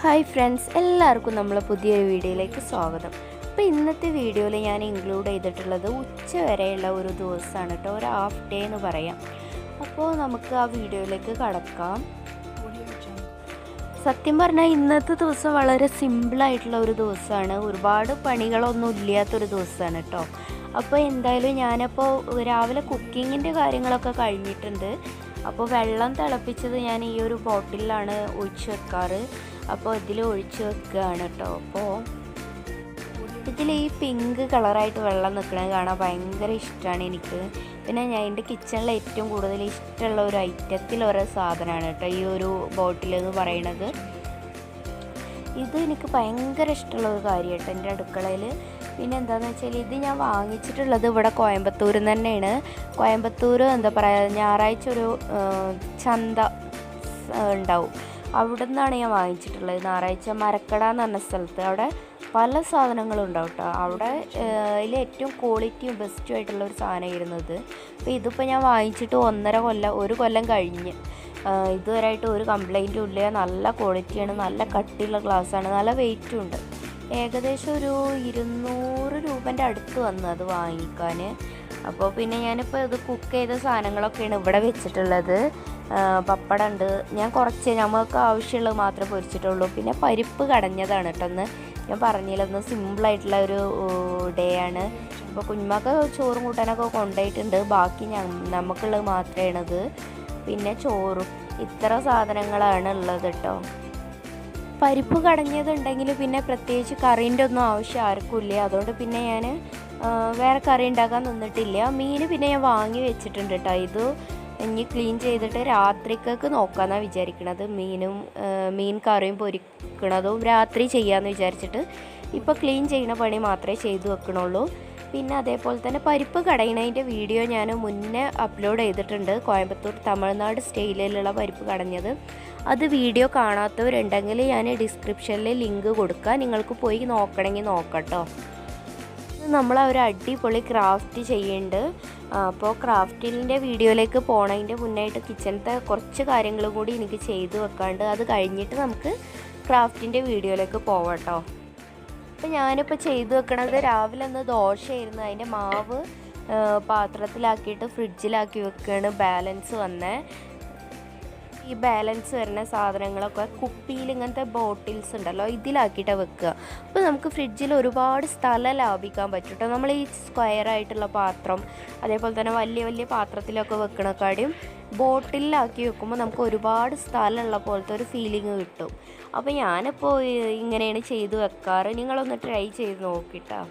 Hi friends, എല്ലാവർക്കും നമ്മളെ പുതിയൊരു വീഡിയോയിലേക്ക് സ്വാഗതം. അപ്പോൾ ഇന്നത്തെ വീഡിയോയിൽ ഞാൻ ഇൻക്ലൂഡ് ചെയ്തിട്ടുള്ളത് ഉച്ച വരെയുള്ള ഒരു ദിവസമാണ് കേട്ടോ, ഒരു ഹാഫ് ഡേ എന്ന് പറയാം. അപ്പോൾ നമുക്ക് ആ വീഡിയോയിലേക്ക് കടക്കാം. സത്യം പറഞ്ഞാൽ ഇന്നത്തെ ദിവസം വളരെ സിമ്പിളായിട്ടുള്ള ഒരു ദിവസമാണ്, ഒരുപാട് പണികളൊന്നും ഇല്ലാത്തൊരു ദിവസമാണ് കേട്ടോ. അപ്പോൾ എന്തായാലും ഞാനപ്പോൾ രാവിലെ കുക്കിങ്ങിൻ്റെ കാര്യങ്ങളൊക്കെ കഴിഞ്ഞിട്ടുണ്ട്. അപ്പോൾ വെള്ളം തിളപ്പിച്ചത് ഞാൻ ഈ ഒരു ബോട്ടിലാണ് ഒഴിച്ച് വെക്കാറ്. അപ്പോൾ ഇതിൽ ഒഴിച്ച് വെക്കുകയാണ് കേട്ടോ. അപ്പോൾ ഇതിൽ ഈ പിങ്ക് കളറായിട്ട് വെള്ളം നിൽക്കുന്നത് കാണാൻ ഭയങ്കര ഇഷ്ടമാണ് എനിക്ക്. പിന്നെ ഞാൻ എൻ്റെ കിച്ചണിൽ ഏറ്റവും കൂടുതൽ ഇഷ്ടമുള്ള ഒരു ഐറ്റത്തിലൊരു സാധനമാണ് കേട്ടോ ഈ ഒരു ബോട്ടിൽ എന്ന് പറയുന്നത്. ഇത് എനിക്ക് ഭയങ്കര ഇഷ്ടമുള്ള ഒരു കാര്യം കേട്ടോ എൻ്റെ അടുക്കളയിൽ. പിന്നെ എന്താണെന്ന് വെച്ചാൽ ഇത് ഞാൻ വാങ്ങിച്ചിട്ടുള്ളത് ഇവിടെ കോയമ്പത്തൂരിൽ നിന്ന് തന്നെയാണ്. കോയമ്പത്തൂർ എന്താ പറയുക, ഞായറാഴ്ച ഒരു ചന്ത ഉണ്ടാവും, അവിടെ നിന്നാണ് ഞാൻ വാങ്ങിച്ചിട്ടുള്ളത്. ഞായറാഴ്ച മരക്കട എന്ന് പറഞ്ഞ സ്ഥലത്ത് അവിടെ പല സാധനങ്ങളും ഉണ്ടാവും കേട്ടോ. അവിടെ അതിൽ ഏറ്റവും ക്വാളിറ്റിയും ബെസ്റ്റും ആയിട്ടുള്ള ഒരു സാധനമായിരുന്നു ഇത്. അപ്പോൾ ഇതിപ്പോൾ ഞാൻ വാങ്ങിച്ചിട്ട് ഒരു കൊല്ലം കഴിഞ്ഞ് ഇതുവരെയായിട്ട് ഒരു കംപ്ലൈൻറ്റും ഇല്ല. നല്ല ക്വാളിറ്റിയാണ്, നല്ല കട്ടിയുള്ള ഗ്ലാസ്സാണ്, നല്ല വെയിറ്റും ഉണ്ട്. ഏകദേശം ഒരു 200 രൂപേൻ്റെ അടുത്ത് വന്നു അത് വാങ്ങിക്കാൻ. അപ്പോൾ പിന്നെ ഞാനിപ്പോൾ ഇത് കുക്ക് ചെയ്ത സാധനങ്ങളൊക്കെയാണ് ഇവിടെ വെച്ചിട്ടുള്ളത്. പപ്പടം ഉണ്ട്, ഞാൻ കുറച്ച് നമുക്ക് ആവശ്യമുള്ളത് മാത്രമേ പൊരിച്ചിട്ടുള്ളൂ. പിന്നെ പരിപ്പ് കടഞ്ഞതാണ് കേട്ടോ. ഒന്ന് ഞാൻ പറഞ്ഞില്ല, ഒന്ന് സിമ്പിളായിട്ടുള്ള ഒരു ഡേ ആണ്. അപ്പോൾ കുഞ്ഞുമക്ക ചോറും കൂട്ടാനൊക്കെ കൊണ്ടുപോയിട്ടുണ്ട്, ബാക്കി നമുക്കുള്ളത് മാത്രമാണത്. പിന്നെ ചോറും, ഇത്ര സാധനങ്ങളാണ് ഉള്ളത് കേട്ടോ. പരിപ്പ് കടഞ്ഞതുണ്ടെങ്കിൽ പിന്നെ പ്രത്യേകിച്ച് കറീൻ്റെ ഒന്നും ആവശ്യം ആർക്കും ഇല്ല. അതുകൊണ്ട് പിന്നെ ഞാൻ വേറെ കറി ഉണ്ടാക്കാൻ നിന്നിട്ടില്ല. മീൻ പിന്നെ ഞാൻ വാങ്ങി വെച്ചിട്ടുണ്ട് കേട്ടോ. ഇത് ഇനി ക്ലീൻ ചെയ്തിട്ട് രാത്രിക്കൊക്കെ നോക്കാമെന്നാണ് വിചാരിക്കണത്. മീൻ കറിയും പൊരിക്കണതും രാത്രി ചെയ്യാമെന്ന് വിചാരിച്ചിട്ട് ഇപ്പോൾ ക്ലീൻ ചെയ്യുന്ന പണി മാത്രമേ ചെയ്തു വെക്കണുള്ളൂ. പിന്നെ അതേപോലെ തന്നെ പരിപ്പ് കടയണതിൻ്റെ വീഡിയോ ഞാൻ മുന്നേ അപ്ലോഡ് ചെയ്തിട്ടുണ്ട്, കോയമ്പത്തൂർ തമിഴ്നാട് സ്റ്റൈലിലുള്ള പരിപ്പ് കടഞ്ഞത്. അത് വീഡിയോ കാണാത്തവരുണ്ടെങ്കിൽ ഞാൻ ഡിസ്ക്രിപ്ഷനിൽ ലിങ്ക് കൊടുക്കാം, നിങ്ങൾക്ക് പോയി നോക്കണമെങ്കിൽ നോക്കട്ടോ. നമ്മൾ ഒരു അടിപൊളി ക്രാഫ്റ്റ് ചെയ്യുന്നുണ്ട്. അപ്പോൾ ക്രാഫ്റ്റിൻ്റെ വീഡിയോയിലേക്ക് പോണതിൻ്റെ മുന്നായിട്ട് കിച്ചണത്തെ കുറച്ച് കാര്യങ്ങളും കൂടി എനിക്ക് ചെയ്തു വെക്കാണ്ട്, അത് കഴിഞ്ഞിട്ട് നമുക്ക് ക്രാഫ്റ്റിൻ്റെ വീഡിയോയിലേക്ക് പോവാട്ടോ. അപ്പോൾ ഞാനിപ്പോൾ ചെയ്തു വെക്കണത് രാവിലെ ഒന്ന് ദോശയായിരുന്നു, അതിൻ്റെ മാവ് പാത്രത്തിലാക്കിയിട്ട് ഫ്രിഡ്ജിലാക്കി വെക്കുകയാണ്. ബാലൻസ് വന്നേ ഈ ബാലൻസ് വരുന്ന സാധനങ്ങളൊക്കെ കുപ്പിയിൽ ഇങ്ങനത്തെ ബോട്ടിൽസ് ഉണ്ടല്ലോ, ഇതിലാക്കിയിട്ടാണ് വെക്കുക. അപ്പോൾ നമുക്ക് ഫ്രിഡ്ജിൽ ഒരുപാട് സ്ഥലം ലാഭിക്കാൻ പറ്റും കേട്ടോ. നമ്മൾ ഈ സ്ക്വയർ ആയിട്ടുള്ള പാത്രം, അതേപോലെ തന്നെ വലിയ വലിയ പാത്രത്തിലൊക്കെ വെക്കണക്കാടിയും ബോട്ടിലാക്കി വെക്കുമ്പോൾ നമുക്ക് ഒരുപാട് സ്ഥലമുള്ള പോലത്തെ ഒരു ഫീലിംഗ് കിട്ടും. അപ്പോൾ ഞാനിപ്പോൾ ഇങ്ങനെയാണ് ചെയ്ത് വെക്കാറ്, നിങ്ങളൊന്ന് ട്രൈ ചെയ്ത് നോക്കിട്ടോ.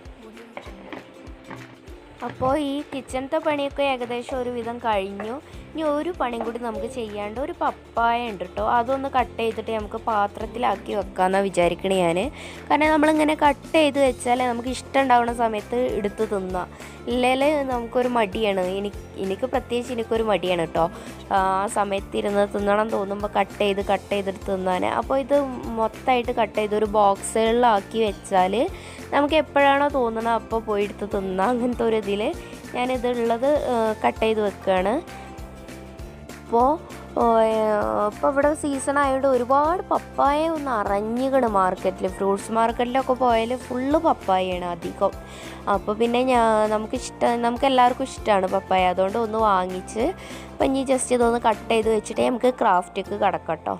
അപ്പോൾ ഈ കിച്ചണത്തെ പണിയൊക്കെ ഏകദേശം ഒരുവിധം കഴിഞ്ഞു. ഇനി ഒരു പണിയും കൂടി നമുക്ക് ചെയ്യാണ്ട്, ഒരു പപ്പായ ഉണ്ട് കേട്ടോ, അതൊന്ന് കട്ട് ചെയ്തിട്ട് നമുക്ക് പാത്രത്തിലാക്കി വെക്കാമെന്നാണ് വിചാരിക്കണേ ഞാൻ. കാരണം നമ്മളിങ്ങനെ കട്ട് ചെയ്ത് വെച്ചാൽ നമുക്ക് ഇഷ്ടം ഉണ്ടാവുന്ന സമയത്ത് എടുത്ത് തിന്നാം. ഇല്ലെങ്കിൽ നമുക്കൊരു മടിയാണ്, എനിക്ക് പ്രത്യേകിച്ച് എനിക്കൊരു മടിയാണ് കേട്ടോ ആ സമയത്ത് ഇരുന്ന് തിന്നണം തോന്നുമ്പോൾ കട്ട് ചെയ്തിട്ട് തിന്നാൻ. അപ്പോൾ ഇത് മൊത്തമായിട്ട് കട്ട് ചെയ്ത് ഒരു ബോക്സുകളിലാക്കി വെച്ചാൽ നമുക്ക് എപ്പോഴാണോ തോന്നുന്നത് അപ്പോൾ പോയി എടുത്ത് തിന്നാം. അങ്ങനത്തെ ഒരു ഇതിൽ ഞാനിതുള്ളത് കട്ട് ചെയ്ത് വെക്കുകയാണ്. ഇപ്പോൾ ഇവിടെ സീസൺ ആയതുകൊണ്ട് ഒരുപാട് പപ്പായ ഒന്ന് അറിഞ്ഞിക്കണ് മാർക്കറ്റിൽ. ഫ്രൂട്ട്സ് മാർക്കറ്റിലൊക്കെ പോയാൽ ഫുള്ള് പപ്പായയാണ് അധികം. അപ്പോൾ പിന്നെ നമുക്ക് എല്ലാവർക്കും ഇഷ്ടമാണ് പപ്പായ, അതുകൊണ്ട് ഒന്ന് വാങ്ങിച്ച് അപ്പം ഇനി ജസ്റ്റ് ഇതൊന്ന് കട്ട് ചെയ്ത് വെച്ചിട്ട് നമുക്ക് ക്രാഫ്റ്റിക്ക് കിടക്കാം കേട്ടോ.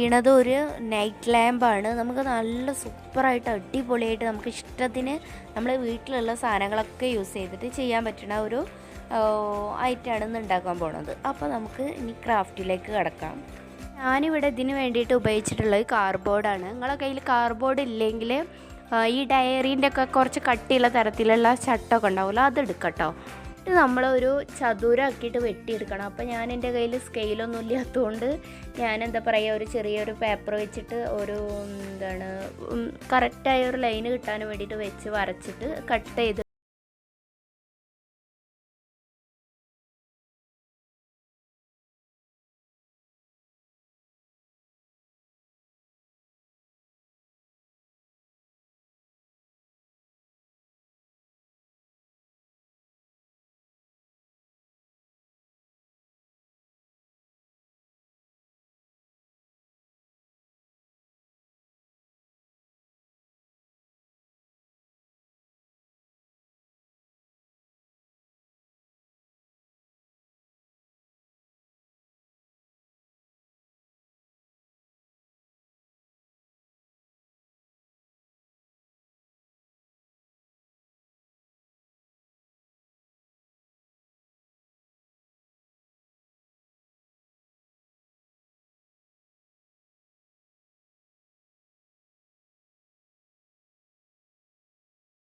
ചെയ്യണത് ഒരു നൈറ്റ് ലാമ്പാണ്. നമുക്ക് നല്ല സൂപ്പറായിട്ട് അടിപൊളിയായിട്ട് നമുക്ക് ഇഷ്ടത്തിന് നമ്മുടെ വീട്ടിലുള്ള സാധനങ്ങളൊക്കെ യൂസ് ചെയ്തിട്ട് ചെയ്യാൻ പറ്റുന്ന ഒരു ഐറ്റമാണ് ഇന്ന് ഉണ്ടാക്കാൻ പോണത്. അപ്പോൾ നമുക്ക് ഇനി ക്രാഫ്റ്റിലേക്ക് കിടക്കാം. ഞാനിവിടെ ഇതിന് വേണ്ടിയിട്ട് ഉപയോഗിച്ചിട്ടുള്ളത് കാർഡ്ബോർഡാണ്. നിങ്ങളുടെ കയ്യിൽ കാർഡ്ബോർഡ് ഇല്ലെങ്കിൽ ഈ ഡയറീൻ്റെ ഒക്കെ കുറച്ച് കട്ടിയുള്ള തരത്തിലുള്ള ചട്ടമൊക്കെ ഉണ്ടാവുമല്ലോ, അതെടുക്കട്ടോ. എന്നിട്ട് നമ്മളൊരു ചതുരമാക്കിയിട്ട് വെട്ടിയെടുക്കണം. അപ്പോൾ ഞാൻ എൻ്റെ കയ്യിൽ സ്കെയിലൊന്നും ഇല്ലാത്തതുകൊണ്ട് ഞാൻ എന്താ പറയുക, ഒരു ചെറിയൊരു പേപ്പർ വെച്ചിട്ട് ഒരു കറക്റ്റായ ഒരു ലൈന് കിട്ടാൻ വേണ്ടിയിട്ട് വെച്ച് വരച്ചിട്ട് കട്ട് ചെയ്ത്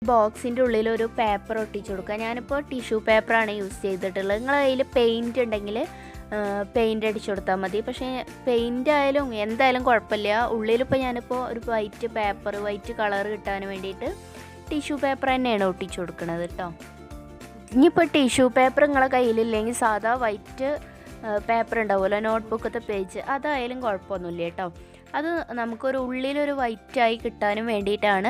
ബോക്സിൻ്റെ ഉള്ളിൽ ഒരു പേപ്പർ ഒട്ടിച്ചു കൊടുക്കുക. ഞാനിപ്പോൾ ടിഷ്യൂ പേപ്പറാണ് യൂസ് ചെയ്തിട്ടുള്ളത്. നിങ്ങളുടെ കയ്യിൽ പെയിൻറ്റ് ഉണ്ടെങ്കിൽ പെയിൻറ്റ് അടിച്ചു കൊടുത്താൽ മതി. പക്ഷേ പെയിൻ്റ് ആയാലും എന്തായാലും കുഴപ്പമില്ല. ഉള്ളിലിപ്പോൾ ഞാനിപ്പോൾ ഒരു വൈറ്റ് പേപ്പർ, വൈറ്റ് കളർ കിട്ടാൻ വേണ്ടിയിട്ട് ടിഷ്യൂ പേപ്പർ തന്നെയാണ് ഒട്ടിച്ചു കൊടുക്കുന്നത് കേട്ടോ. ഇനിയിപ്പോൾ ടിഷ്യൂ പേപ്പർ നിങ്ങളുടെ കയ്യിലില്ലെങ്കിൽ സാധാ വൈറ്റ് പേപ്പർ ഉണ്ടാവുമല്ലോ, നോട്ട്ബുക്കത്തെ പേജ്, അതായാലും കുഴപ്പമൊന്നുമില്ല കേട്ടോ. അത് നമുക്കൊരു ഉള്ളിലൊരു വൈറ്റായി കിട്ടാനും വേണ്ടിയിട്ടാണ്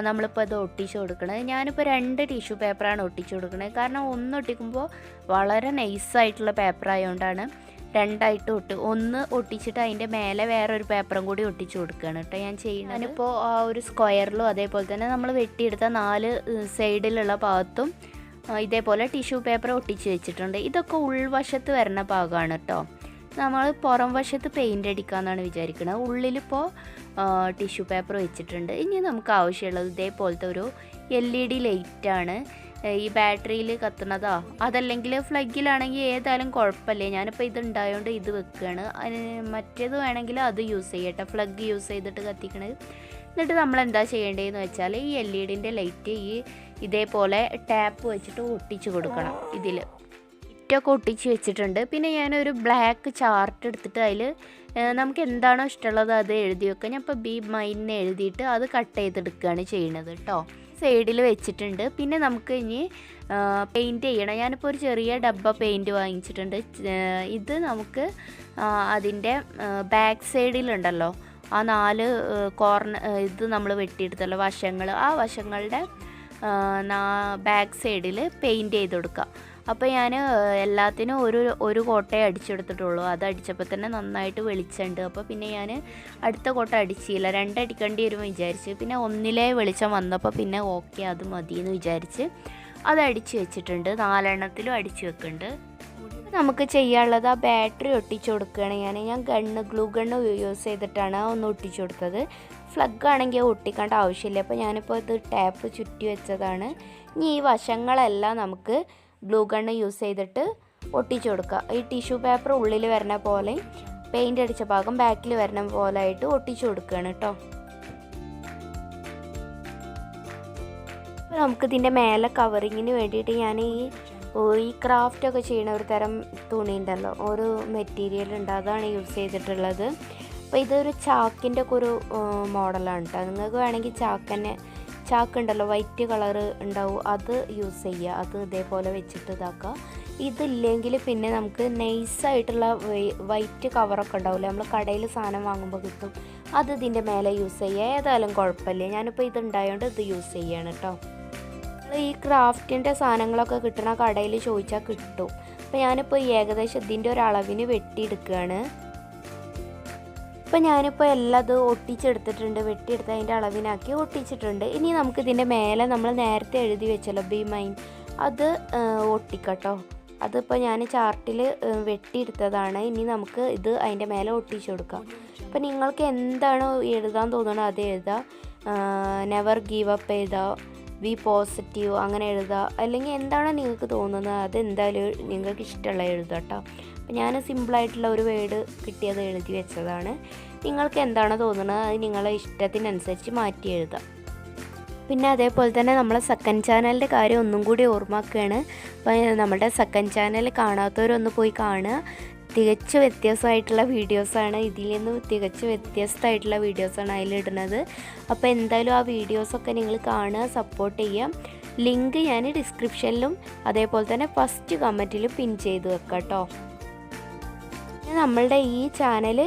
നമ്മളിപ്പോൾ ഇത് ഒട്ടിച്ച് കൊടുക്കുന്നത്. ഞാനിപ്പോൾ 2 ടിഷ്യൂ പേപ്പറാണ് ഒട്ടിച്ച് കൊടുക്കുന്നത്. കാരണം ഒന്ന് ഒട്ടിക്കുമ്പോൾ വളരെ നൈസായിട്ടുള്ള പേപ്പർ ആയതുകൊണ്ടാണ് 2ആയിട്ട് ഒന്ന് ഒട്ടിച്ചിട്ട് അതിൻ്റെ മേലെ വേറൊരു പേപ്പറും കൂടി ഒട്ടിച്ച് കൊടുക്കുകയാണ് കേട്ടോ ഞാൻ ചെയ്യുന്നത്. ഞാനിപ്പോൾ ആ ഒരു സ്ക്വയറിലും അതേപോലെ തന്നെ നമ്മൾ വെട്ടിയെടുത്ത 4 സൈഡിലുള്ള ഭാഗത്തും ഇതേപോലെ ടിഷ്യൂ പേപ്പർ ഒട്ടിച്ച് വെച്ചിട്ടുണ്ട്. ഇതൊക്കെ ഉൾവശത്ത് വരുന്ന ഭാഗമാണ് കേട്ടോ. നമ്മൾ പുറം വശത്ത് പെയിൻ്റ് അടിക്കാമെന്നാണ് വിചാരിക്കുന്നത്. ഉള്ളിലിപ്പോൾ ടിഷ്യൂ പേപ്പർ വെച്ചിട്ടുണ്ട്. ഇനി നമുക്ക് ആവശ്യമുള്ളത് ഇതേപോലത്തെ ഒരു LED ലൈറ്റാണ്. ഈ ബാറ്ററിയിൽ കത്തുന്നതോ അതല്ലെങ്കിൽ ഫ്ലഗിലാണെങ്കിൽ ഏതായാലും കുഴപ്പമില്ല. ഞാനിപ്പോൾ ഇത് ഉണ്ടായതുകൊണ്ട് ഇത് വെക്കുകയാണ്. മറ്റേത് വേണമെങ്കിൽ അത് യൂസ് ചെയ്യട്ടെ, ഫ്ലഗ് യൂസ് ചെയ്തിട്ട് കത്തിക്കണത്. എന്നിട്ട് നമ്മൾ എന്താ ചെയ്യേണ്ടതെന്ന് വെച്ചാൽ ഈ LED ലൈറ്റ് ഇതേപോലെ ടാപ്പ് വെച്ചിട്ട് ഒട്ടിച്ച് കൊടുക്കണം. ഇതിൽ ഇറ്റൊക്കെ ഒട്ടിച്ച് വെച്ചിട്ടുണ്ട്. പിന്നെ ഞാനൊരു ബ്ലാക്ക് ചാർട്ട് എടുത്തിട്ട് അതിൽ നമുക്ക് എന്താണോ ഇഷ്ടമുള്ളത് അത് എഴുതി വെക്കുക. ഞാൻ ഇപ്പോൾ ബി മൈൻ എഴുതിയിട്ട് അത് കട്ട് ചെയ്തെടുക്കുകയാണ് ചെയ്യുന്നത് കേട്ടോ. സൈഡിൽ വെച്ചിട്ടുണ്ട്. പിന്നെ നമുക്ക് ഇനി പെയിൻറ്റ് ചെയ്യണം. ഞാനിപ്പോൾ ഒരു ചെറിയ ഡബ്ബ പെയിൻറ്റ് വാങ്ങിച്ചിട്ടുണ്ട്. ഇത് നമുക്ക് അതിൻ്റെ ബാക്ക് സൈഡിലുണ്ടല്ലോ ആ 4 കോർണർ ഇത് നമ്മൾ വെട്ടിയെടുത്തല്ലോ വശങ്ങൾ, ആ വശങ്ങളുടെ ബാക്ക് സൈഡിൽ പെയിൻറ്റ് ചെയ്ത് കൊടുക്കുക. അപ്പോൾ ഞാൻ എല്ലാത്തിനും ഒരു കോട്ടയെ അടിച്ചെടുത്തിട്ടുള്ളൂ. അത് അടിച്ചപ്പോൾ തന്നെ നന്നായിട്ട് വെളിച്ചമുണ്ട്. അപ്പോൾ പിന്നെ ഞാൻ അടുത്ത കോട്ട അടിച്ചില്ല, 2 അടിക്കേണ്ടി വരുമെന്ന് വിചാരിച്ച്. പിന്നെ ഒന്നിലേ വെളിച്ചം വന്നപ്പോൾ പിന്നെ ഓക്കെ അത് മതിയെന്ന് വിചാരിച്ച് അത് അടിച്ച് വെച്ചിട്ടുണ്ട്. 4 എണ്ണത്തിലും അടിച്ച് വെക്കുന്നുണ്ട്. നമുക്ക് ചെയ്യാനുള്ളത് ആ ബാറ്ററി ഒട്ടിച്ചു കൊടുക്കുകയാണ്. ഞാൻ ഗ്ലൂ ഗണ്ണ് യൂസ് ചെയ്തിട്ടാണ് ഒന്ന് ഒട്ടിച്ചു കൊടുത്തത്. ഫ്ലഗ് ആണെങ്കിൽ ഒട്ടിക്കേണ്ട ആവശ്യമില്ല. അപ്പോൾ ഞാനിപ്പോൾ ഇത് ടാപ്പ് ചുറ്റി വെച്ചതാണ്. ഇനി ഈ വശങ്ങളെല്ലാം നമുക്ക് ഗ്ലൂ ഗണ്ണ് യൂസ് ചെയ്തിട്ട് ഒട്ടിച്ചു കൊടുക്കുക. ഈ ടിഷ്യൂ പേപ്പർ ഉള്ളിൽ വരുന്ന പോലെ പെയിൻ്റ് അടിച്ച ഭാഗം ബാക്കിൽ വരുന്ന പോലെ ആയിട്ട് ഒട്ടിച്ചു കൊടുക്കുകയാണ് കേട്ടോ. അപ്പോൾ നമുക്കിതിൻ്റെ മേലെ കവറിങ്ങിന് വേണ്ടിയിട്ട് ഞാൻ ഈ ക്രാഫ്റ്റൊക്കെ ചെയ്യുന്ന ഒരു തരം തുണി ഉണ്ടല്ലോ, ഒരു മെറ്റീരിയൽ ഉണ്ട്, അതാണ് യൂസ് ചെയ്തിട്ടുള്ളത്. അപ്പോൾ ഇതൊരു ചാക്കിൻ്റെ ഒക്കെ ഒരു മോഡലാണ് കേട്ടോ. നിങ്ങൾക്ക് വേണമെങ്കിൽ ചാക്കുണ്ടല്ലോ വൈറ്റ് കളറ് ഉണ്ടാവും, അത് യൂസ് ചെയ്യുക. അത് ഇതേപോലെ വെച്ചിട്ട് ഇതാക്കുക. ഇതില്ലെങ്കിൽ പിന്നെ നമുക്ക് നൈസായിട്ടുള്ള വൈറ്റ് കവറൊക്കെ ഉണ്ടാവില്ല, നമ്മൾ കടയിൽ സാധനം വാങ്ങുമ്പോൾ കിട്ടും, അത് ഇതിൻ്റെ മേലെ യൂസ് ചെയ്യുക. ഏതായാലും കുഴപ്പമില്ല. ഞാനിപ്പോൾ ഇതുണ്ടായതുകൊണ്ട് ഇത് യൂസ് ചെയ്യാണ് കേട്ടോ. ഈ ക്രാഫ്റ്റിൻ്റെ സാധനങ്ങളൊക്കെ കിട്ടണ കടയിൽ ചോദിച്ചാൽ കിട്ടും. അപ്പോൾ ഞാനിപ്പോൾ ഏകദേശം ഇതിൻ്റെ ഒരളവിന് വെട്ടിയെടുക്കുകയാണ്. ഇപ്പോൾ ഞാനിപ്പോൾ എല്ലാം അത് ഒട്ടിച്ചെടുത്തിട്ടുണ്ട്. വെട്ടിയെടുത്ത് അതിൻ്റെ അളവിനാക്കി ഒട്ടിച്ചിട്ടുണ്ട്. ഇനി നമുക്കിതിൻ്റെ മേലെ നമ്മൾ നേരത്തെ എഴുതി വെച്ചല്ലോ ബി മൈൻ, അത് ഒട്ടിക്കട്ടോ. അതിപ്പോൾ ഞാൻ ചാർട്ടിൽ വെട്ടിയെടുത്തതാണ്. ഇനി നമുക്ക് ഇത് അതിൻ്റെ മേലെ ഒട്ടിച്ചു കൊടുക്കാം. അപ്പോൾ നിങ്ങൾക്ക് എന്താണോ എഴുതാൻ തോന്നുന്നത് അത് എഴുതുക. നെവർ ഗീവ് അപ്പ് എഴുതുക, ബി പോസിറ്റീവ് അങ്ങനെ എഴുതുക. അല്ലെങ്കിൽ എന്താണോ നിങ്ങൾക്ക് തോന്നുന്നത് അതെന്തായാലും നിങ്ങൾക്ക് ഇഷ്ടമുള്ള എഴുതുക കേട്ടോ. അപ്പോൾ ഞാൻ സിമ്പിളായിട്ടുള്ള ഒരു വേർഡ് കിട്ടിയത് എഴുതി വെച്ചതാണ്. നിങ്ങൾക്ക് എന്താണോ തോന്നുന്നത് അത് നിങ്ങളെ ഇഷ്ടത്തിനനുസരിച്ച് മാറ്റി എഴുതാം. പിന്നെ അതേപോലെ തന്നെ നമ്മളെ സെക്കൻഡ് ചാനലിൻ്റെ കാര്യം ഒന്നും കൂടി ഓർമ്മാക്കുകയാണ്. അപ്പോൾ നമ്മുടെ സെക്കൻഡ് ചാനൽ കാണാത്തവരൊന്ന് പോയി കാണുക. തികച്ചും വ്യത്യസ്തമായിട്ടുള്ള വീഡിയോസാണ്, ഇതിൽ നിന്ന് തികച്ചും വ്യത്യസ്തമായിട്ടുള്ള വീഡിയോസാണ് അതിലിടുന്നത്. അപ്പോൾ എന്തായാലും ആ വീഡിയോസൊക്കെ നിങ്ങൾ കാണുക, സപ്പോർട്ട് ചെയ്യാം. ലിങ്ക് ഞാൻ ഡിസ്ക്രിപ്ഷനിലും അതേപോലെ തന്നെ ഫസ്റ്റ് കമൻറ്റിലും പിൻ ചെയ്ത് വെക്കാം കേട്ടോ. നമ്മളുടെ ഈ ചാനൽ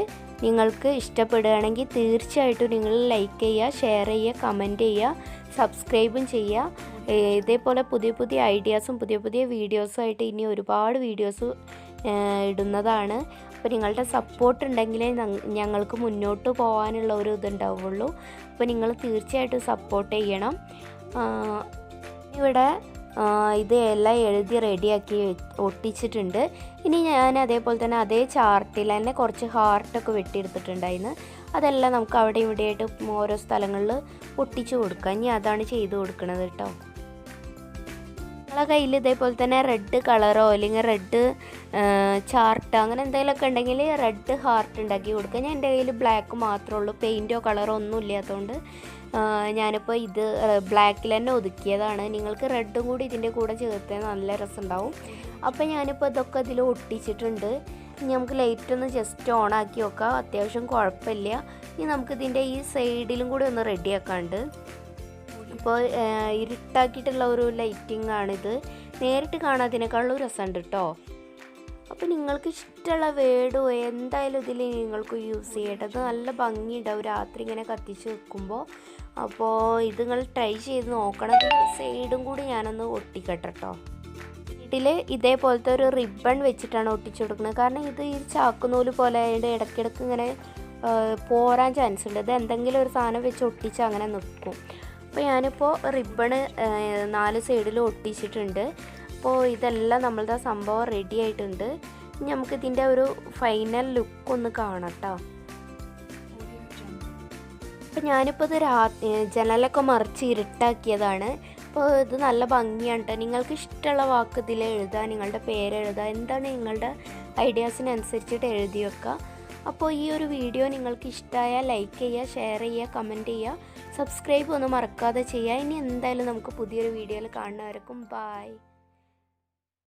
നിങ്ങൾക്ക് ഇഷ്ടപ്പെടുകയാണെങ്കിൽ തീർച്ചയായിട്ടും നിങ്ങൾ ലൈക്ക് ചെയ്യുക, ഷെയർ ചെയ്യുക, കമൻറ്റ് ചെയ്യുക, സബ്സ്ക്രൈബും ചെയ്യുക. ഇതേപോലെ പുതിയ പുതിയ ഐഡിയാസും പുതിയ പുതിയ വീഡിയോസുമായിട്ട് ഇനി ഒരുപാട് വീഡിയോസ് ഇടുന്നതാണ്. അപ്പോൾ നിങ്ങളുടെ സപ്പോർട്ട് ഉണ്ടെങ്കിലേ ഞങ്ങൾക്ക് മുന്നോട്ട് പോകാനുള്ള ഒരു ഇതുണ്ടാവുള്ളൂ. അപ്പോൾ നിങ്ങൾ തീർച്ചയായിട്ടും സപ്പോർട്ട് ചെയ്യണം. ഇവിടെ ഇത് എല്ലാം എഴുതി റെഡിയാക്കി ഒട്ടിച്ചിട്ടുണ്ട്. ഇനി ഞാൻ അതേപോലെ തന്നെ അതേ ചാർട്ടിൽ തന്നെ കുറച്ച് ഹാർട്ടൊക്കെ വെട്ടിയെടുത്തിട്ടുണ്ടായിരുന്നു. അതെല്ലാം നമുക്ക് അവിടെ ഇവിടെയായിട്ട് ഓരോ സ്ഥലങ്ങളിൽ ഒട്ടിച്ചു കൊടുക്കാം. ഇനി അതാണ് ചെയ്ത് കൊടുക്കുന്നത് കേട്ടോ. നിങ്ങളെ കയ്യിൽ ഇതേപോലെ തന്നെ റെഡ് കളറോ അല്ലെങ്കിൽ റെഡ് ചാർട്ട് അങ്ങനെ എന്തെങ്കിലുമൊക്കെ ഉണ്ടെങ്കിൽ റെഡ് ഹാർട്ട് ഉണ്ടാക്കി കൊടുക്കുക. ഞാൻ എൻ്റെ കയ്യിൽ ബ്ലാക്ക് മാത്രമേ ഉള്ളൂ, പെയിൻറ്റോ കളറോ ഒന്നും ഇല്ലാത്തതുകൊണ്ട് ഞാനിപ്പോൾ ഇത് ബ്ലാക്കിൽ തന്നെ ഒതുക്കിയതാണ്. നിങ്ങൾക്ക് റെഡും കൂടി ഇതിൻ്റെ കൂടെ ചേർത്താൽ നല്ല രസമുണ്ടാവും. അപ്പോൾ ഞാനിപ്പോൾ ഇതൊക്കെ ഇതിൽ ഒട്ടിച്ചിട്ടുണ്ട്. ഇനി നമുക്ക് ലൈറ്റ് ഒന്ന് ജസ്റ്റ് ഓൺ ആക്കി നോക്കാം. അത്യാവശ്യം കുഴപ്പമില്ല. ഇനി നമുക്കിതിൻ്റെ ഈ സൈഡിലും കൂടി ഒന്ന് റെഡിയാക്കാണ്ട്. ഇപ്പോൾ ഇരുട്ടാക്കിയിട്ടുള്ള ഒരു ലൈറ്റിംഗ് ആണിത്. നേരിട്ട് കാണാതിനേക്കാളും രസമുണ്ട് കേട്ടോ. അപ്പോൾ നിങ്ങൾക്ക് ഇഷ്ടമുള്ള വേർഡോ എന്തായാലും ഇതിൽ നിങ്ങൾക്ക് യൂസ് ചെയ്യേണ്ടത്. നല്ല ഭംഗിയുണ്ടാവും രാത്രി ഇങ്ങനെ കത്തിച്ച് വെക്കുമ്പോൾ. അപ്പോൾ ഇത് നിങ്ങൾ ട്രൈ ചെയ്ത് നോക്കണം. സൈഡും കൂടി ഞാനൊന്ന് ഒട്ടിക്കട്ടെ കേട്ടോ. ഇതിൽ ഇതേപോലത്തെ ഒരു റിബൺ വെച്ചിട്ടാണ് ഒട്ടിച്ചു കൊടുക്കുന്നത്. കാരണം ഇത് ഈ ചാക്കുനൂല് പോലെ അതിൻ്റെ ഇടയ്ക്കിടയ്ക്ക് ഇങ്ങനെ പോരാൻ ചാൻസ് ഉണ്ട്. ഇത് എന്തെങ്കിലും ഒരു സാധനം വെച്ച് ഒട്ടിച്ച് അങ്ങനെ നിൽക്കും. അപ്പോൾ ഞാനിപ്പോൾ റിബണ് 4 സൈഡിലും ഒട്ടിച്ചിട്ടുണ്ട്. അപ്പോൾ ഇതെല്ലാം നമ്മളുടെ സംഭവം റെഡി ആയിട്ടുണ്ട്. ഇനി നമുക്കിതിൻ്റെ ഒരു ഫൈനൽ ലുക്ക് ഒന്ന് കാണാം കേട്ടോ. അപ്പോൾ ഞാനിപ്പോൾ ഇത് ജനലൊക്കെ മറിച്ച് ഇരുട്ടാക്കിയതാണ്. അപ്പോൾ ഇത് നല്ല ഭംഗിയാണ് കേട്ടോ. നിങ്ങൾക്ക് ഇഷ്ടമുള്ള വാക്ക് ഇതിൽ എഴുതുക, നിങ്ങളുടെ പേരെഴുതുക, എന്താണ് നിങ്ങളുടെ ഐഡിയാസിനനുസരിച്ചിട്ട് എഴുതി വെക്കുക. അപ്പോൾ ഈ ഒരു വീഡിയോ നിങ്ങൾക്ക് ഇഷ്ടമായാൽ ലൈക്ക് ചെയ്യുക, ഷെയർ ചെയ്യുക, കമൻറ്റ് ചെയ്യുക, സബ്സ്ക്രൈബ് ഒന്നും മറക്കാതെ ചെയ്യുക. ഇനി എന്തായാലും നമുക്ക് പുതിയൊരു വീഡിയോയിൽ കാണുന്നവർക്കും ബായ്.